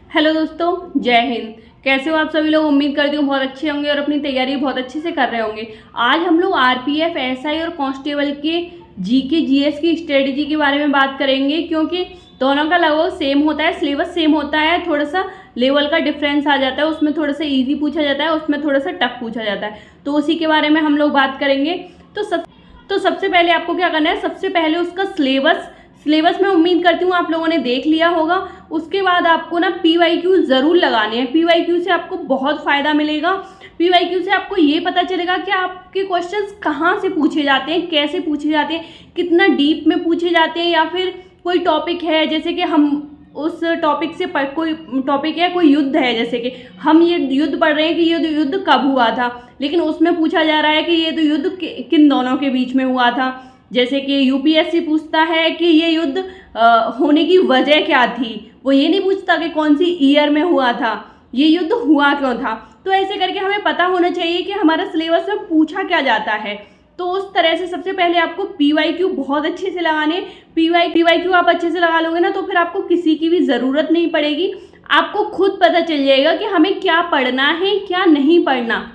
Hello दोस्तों, जय हिंद। कैसे हो आप सभी लोग। उम्मीद करती हूँ बहुत अच्छे होंगे और अपनी तैयारी बहुत अच्छे से कर रहे होंगे। आज हम लोग आरपीएफ, एसआई और कांस्टेबल के जीके जीएस की स्ट्रेटजी के बारे में बात करेंगे, क्योंकि दोनों का लगभग सेम होता है, सिलेबस सेम होता है, थोड़ा सा लेवल का डिफरेंस आ जाता है। उसमें थोड़ा सा ईजी पूछा जाता है, उसमें थोड़ा सा टफ पूछा जाता है, तो उसी के बारे में हम लोग बात करेंगे। तो सबसे पहले आपको क्या करना है, सबसे पहले उसका सिलेबस मैं उम्मीद करती हूँ आप लोगों ने देख लिया होगा। उसके बाद आपको ना पीवाईक्यू ज़रूर लगाने हैं। पीवाईक्यू से आपको बहुत फ़ायदा मिलेगा। पीवाईक्यू से आपको ये पता चलेगा कि आपके क्वेश्चंस कहाँ से पूछे जाते हैं, कैसे पूछे जाते हैं, कितना डीप में पूछे जाते हैं, या फिर कोई टॉपिक है, जैसे कि हम उस टॉपिक से कोई टॉपिक है, कोई युद्ध है, जैसे कि हम ये युद्ध पढ़ रहे हैं कि ये युद्ध कब हुआ था, लेकिन उसमें पूछा जा रहा है कि ये तो युद्ध किन दोनों के बीच में हुआ था। जैसे कि यूपीएससी पूछता है कि ये युद्ध होने की वजह क्या थी, वो ये नहीं पूछता कि कौन सी ईयर में हुआ था, ये युद्ध हुआ क्यों था। तो ऐसे करके हमें पता होना चाहिए कि हमारा सिलेबस में पूछा क्या जाता है। तो उस तरह से सबसे पहले आपको पीवाईक्यू बहुत अच्छे से लगाने। पीवाईक्यू आप अच्छे से लगा लोगे ना, तो फिर आपको किसी की भी ज़रूरत नहीं पड़ेगी। आपको खुद पता चल जाएगा कि हमें क्या पढ़ना है, क्या नहीं पढ़ना।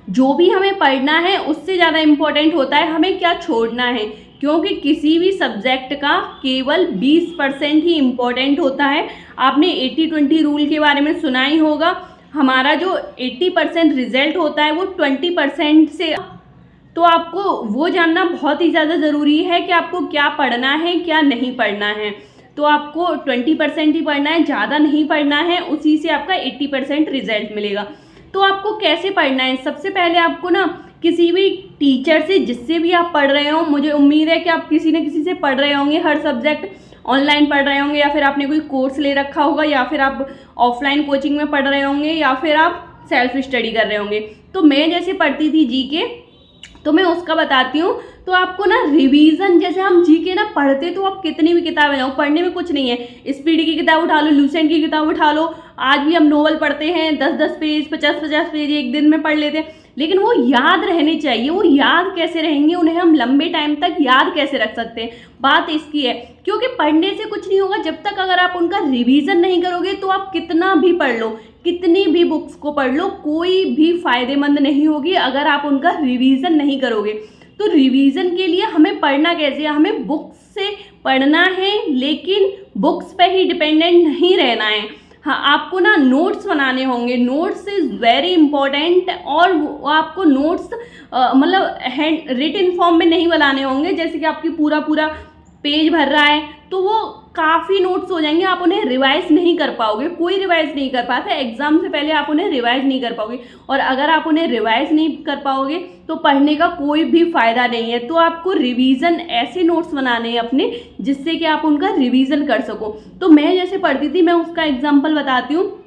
जो भी हमें पढ़ना है उससे ज़्यादा इम्पोर्टेंट होता है हमें क्या छोड़ना है, क्योंकि किसी भी सब्जेक्ट का केवल 20% ही इम्पोर्टेंट होता है। आपने 80-20 रूल के बारे में सुना ही होगा। हमारा जो 80% रिजल्ट होता है वो 20% से, तो आपको वो जानना बहुत ही ज़्यादा ज़रूरी है कि आपको क्या पढ़ना है, क्या नहीं पढ़ना है। तो आपको 20% ही पढ़ना है, ज़्यादा नहीं पढ़ना है, उसी से आपका 80% रिजल्ट मिलेगा। तो आपको कैसे पढ़ना है, सबसे पहले आपको ना किसी भी टीचर से, जिससे भी आप पढ़ रहे हो, मुझे उम्मीद है कि आप किसी न किसी से पढ़ रहे होंगे, हर सब्जेक्ट ऑनलाइन पढ़ रहे होंगे, या फिर आपने कोई कोर्स ले रखा होगा, या फिर आप ऑफलाइन कोचिंग में पढ़ रहे होंगे, या फिर आप सेल्फ स्टडी कर रहे होंगे। तो मैं जैसे पढ़ती थी जीके, तो मैं उसका बताती हूँ। तो आपको ना रिवीजन, जैसे हम जीके ना पढ़ते, तो आप कितनी भी किताबें लाओ, पढ़ने में कुछ नहीं है। स्पीड की किताब उठा लो, लूसेंट की किताब उठा लो। आज भी हम नोवेल पढ़ते हैं, 10-10 पेज, 50-50 पेज एक दिन में पढ़ लेते हैं, लेकिन वो याद रहने चाहिए। वो याद कैसे रहेंगे, उन्हें हम लंबे टाइम तक याद कैसे रख सकते हैं, बात इसकी है। क्योंकि पढ़ने से कुछ नहीं होगा जब तक अगर आप उनका रिवीजन नहीं करोगे, तो आप कितना भी पढ़ लो, कितनी भी बुक्स को पढ़ लो, कोई भी फायदेमंद नहीं होगी अगर आप उनका रिवीजन नहीं करोगे। तो रिवीजन के लिए हमें पढ़ना कैसे है, हमें बुक्स से पढ़ना है, लेकिन बुक्स पे ही डिपेंडेंट नहीं रहना है। हाँ, आपको ना नोट्स बनाने होंगे। नोट्स इज़ वेरी इंपॉर्टेंट, और आपको नोट्स मतलब हैंड रिटन फॉर्म में नहीं बनाने होंगे। जैसे कि आपकी पूरा पेज भर रहा है, तो वो काफ़ी नोट्स हो जाएंगे, आप उन्हें रिवाइज नहीं कर पाओगे। कोई रिवाइज नहीं कर पाता, एग्जाम से पहले आप उन्हें रिवाइज नहीं कर पाओगे, और अगर आप उन्हें रिवाइज नहीं कर पाओगे तो पढ़ने का कोई भी फ़ायदा नहीं है। तो आपको रिवीजन ऐसे नोट्स बनाने हैं अपने, जिससे कि आप उनका रिवीजन कर सको। तो मैं जैसे पढ़ती थी, मैं उसका एग्जाम्पल बताती हूँ।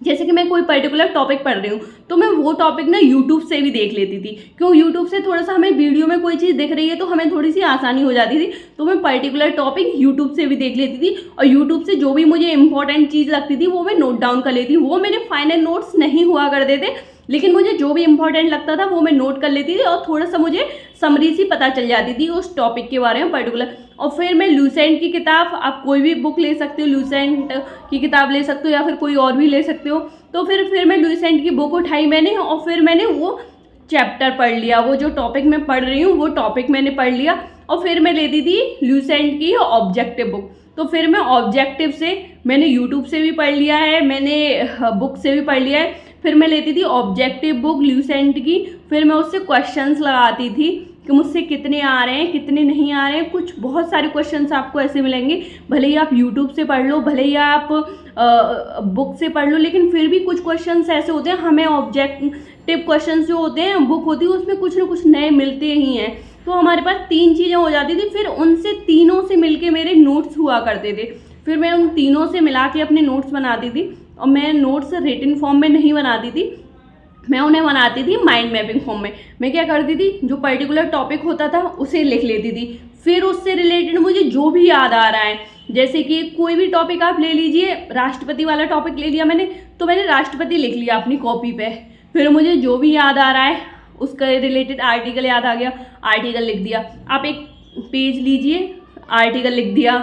जैसे कि मैं कोई पर्टिकुलर टॉपिक पढ़ रही हूँ, तो मैं वो टॉपिक ना यूट्यूब से भी देख लेती थी। क्यों, यूट्यूब से थोड़ा सा हमें वीडियो में कोई चीज़ दिख रही है तो हमें थोड़ी सी आसानी हो जाती थी। तो मैं पर्टिकुलर टॉपिक यूट्यूब से भी देख लेती थी, और यूट्यूब से जो भी मुझे इंपॉर्टेंट चीज़ लगती थी वो मैं नोट डाउन कर लेती। वो मेरे फाइनल नोट्स नहीं हुआ करते थे, लेकिन मुझे जो भी इंपॉर्टेंट लगता था वो मैं नोट कर लेती थी, और थोड़ा सा मुझे समरी सी पता चल जाती थी उस टॉपिक के बारे में पर्टिकुलर। और फिर मैं लूसेंट की किताब, आप कोई भी बुक ले सकते हो, लूसेंट की किताब ले सकते हो, या फिर कोई और भी ले सकते हो। तो फिर मैं लूसेंट की बुक उठाई मैंने, और फिर मैंने वो चैप्टर पढ़ लिया, वो जो टॉपिक मैं पढ़ रही हूँ वो टॉपिक मैंने पढ़ लिया। और फिर मैं लेती थी लूसेंट की ऑब्जेक्टिव बुक। तो फिर मैं ऑब्जेक्टिव से, मैंने यूट्यूब से भी पढ़ लिया है, मैंने बुक से भी पढ़ लिया है, फिर मैं लेती थी ऑब्जेक्टिव बुक लूसेंट की। फिर मैं उससे क्वेश्चंस लगाती थी कि मुझसे कितने आ रहे हैं, कितने नहीं आ रहे हैं। कुछ बहुत सारे क्वेश्चंस आपको ऐसे मिलेंगे, भले ही आप यूट्यूब से पढ़ लो, भले ही आप बुक से पढ़ लो, लेकिन फिर भी कुछ क्वेश्चंस ऐसे होते हैं, हमें ऑब्जेक्टिव क्वेश्चंस जो होते हैं, बुक होती है उसमें कुछ ना कुछ नए मिलते ही हैं। तो हमारे पास 3 चीज़ें हो जाती थी, फिर उनसे तीनों से मिलके मेरे नोट्स हुआ करते थे। फिर मैं उन तीनों से मिला के अपने नोट्स बनाती थी, और मैं नोट्स रिटन फॉर्म में नहीं बनाती थी, मैं उन्हें बनाती थी माइंड मैपिंग फॉर्म में। मैं क्या करती थी, जो पर्टिकुलर टॉपिक होता था उसे लिख लेती थी, फिर उससे रिलेटेड मुझे जो भी याद आ रहा है, जैसे कि कोई भी टॉपिक आप ले लीजिए, राष्ट्रपति वाला टॉपिक ले लिया मैंने, तो मैंने राष्ट्रपति लिख लिया अपनी कॉपी पे। फिर मुझे जो भी याद आ रहा है उसका रिलेटेड आर्टिकल याद आ गया, आर्टिकल लिख दिया। आप एक पेज लीजिए, आर्टिकल लिख दिया,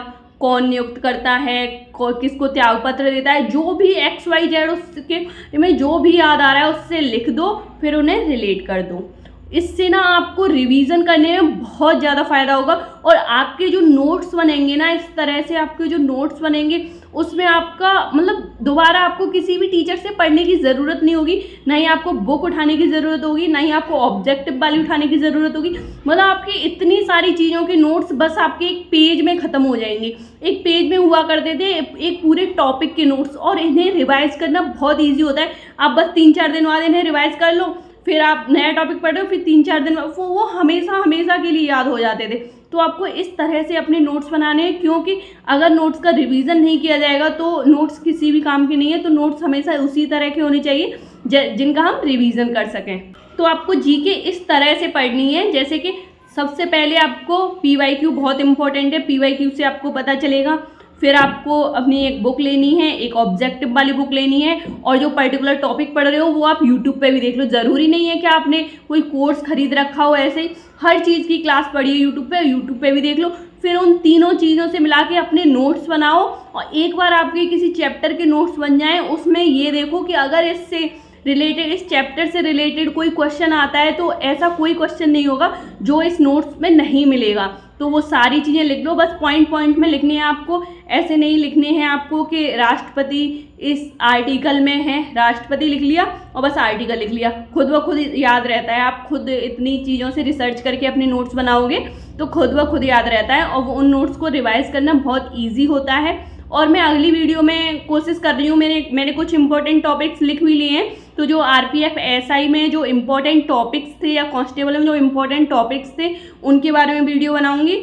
कौन नियुक्त करता है, किसको त्यागपत्र देता है, जो भी XYZ उसके में जो भी याद आ रहा है उससे लिख दो, फिर उन्हें रिलेट कर दो। इससे ना आपको रिवीजन करने में बहुत ज़्यादा फायदा होगा और आपके जो नोट्स बनेंगे ना, इस तरह से आपके जो नोट्स बनेंगे उसमें आपका मतलब दोबारा आपको किसी भी टीचर से पढ़ने की ज़रूरत नहीं होगी, ना ही आपको बुक उठाने की ज़रूरत होगी, ना ही आपको ऑब्जेक्टिव वाली उठाने की ज़रूरत होगी। मतलब आपकी इतनी सारी चीज़ों के नोट्स बस आपके एक पेज में ख़त्म हो जाएंगे। एक पेज में हुआ करते थे एक पूरे टॉपिक के नोट्स, और इन्हें रिवाइज़ करना बहुत ईजी होता है। आप बस 3-4 दिन बाद इन्हें रिवाइज़ कर लो, फिर आप नया टॉपिक पढ़ रहे हो, फिर 3-4 दिन वो हमेशा के लिए याद हो जाते थे। तो आपको इस तरह से अपने नोट्स बनाने हैं, क्योंकि अगर नोट्स का रिवीजन नहीं किया जाएगा तो नोट्स किसी भी काम के नहीं है। तो नोट्स हमेशा उसी तरह के होने चाहिए जिनका हम रिवीजन कर सकें। तो आपको जीके इस तरह से पढ़नी है, जैसे कि सबसे पहले आपको PYQ बहुत इंपॉर्टेंट है, PYQ से आपको पता चलेगा। फिर आपको अपनी एक बुक लेनी है, एक ऑब्जेक्टिव वाली बुक लेनी है, और जो पर्टिकुलर टॉपिक पढ़ रहे हो वो आप यूट्यूब पे भी देख लो। ज़रूरी नहीं है कि आपने कोई कोर्स खरीद रखा हो, ऐसे ही हर चीज़ की क्लास पढ़िए यूट्यूब पे भी देख लो। फिर उन तीनों चीज़ों से मिला के अपने नोट्स बनाओ, और एक बार आपके किसी चैप्टर के नोट्स बन जाएँ, उसमें ये देखो कि अगर इससे रिलेटेड, इस चैप्टर से रिलेटेड कोई क्वेश्चन आता है तो ऐसा कोई क्वेश्चन नहीं होगा जो इस नोट्स में नहीं मिलेगा। तो वो सारी चीज़ें लिख लो, बस पॉइंट में लिखनी है आपको। ऐसे नहीं लिखने हैं आपको कि राष्ट्रपति इस आर्टिकल में है, राष्ट्रपति लिख लिया और बस आर्टिकल लिख लिया, खुद ब खुद याद रहता है। आप खुद इतनी चीज़ों से रिसर्च करके अपने नोट्स बनाओगे तो खुद ब खुद याद रहता है, और उन नोट्स को रिवाइज करना बहुत ईजी होता है। और मैं अगली वीडियो में कोशिश कर रही हूँ, मैंने कुछ इंपॉर्टेंट टॉपिक्स लिख भी लिए हैं, तो जो RPF SI में जो इम्पोर्टेंट टॉपिक्स थे या कांस्टेबल में जो इम्पोर्टेंट टॉपिक्स थे उनके बारे में वीडियो बनाऊंगी,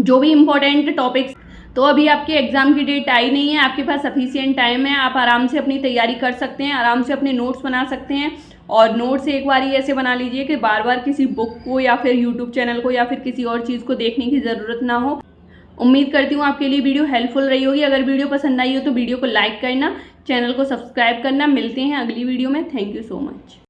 जो भी इम्पोर्टेंट टॉपिक्स। तो अभी आपके एग्ज़ाम की डेट आई नहीं है, आपके पास सफिशिएंट टाइम है, आप आराम से अपनी तैयारी कर सकते हैं, आराम से अपने नोट्स बना सकते हैं। और नोट्स एक बार ही ऐसे बना लीजिए कि बार बार किसी बुक को या फिर यूट्यूब चैनल को या फिर किसी और चीज़ को देखने की ज़रूरत ना हो। उम्मीद करती हूँ आपके लिए वीडियो हेल्पफुल रही होगी। अगर वीडियो पसंद आई हो तो वीडियो को लाइक करना, चैनल को सब्सक्राइब करना। मिलते हैं अगली वीडियो में। Thank you so much.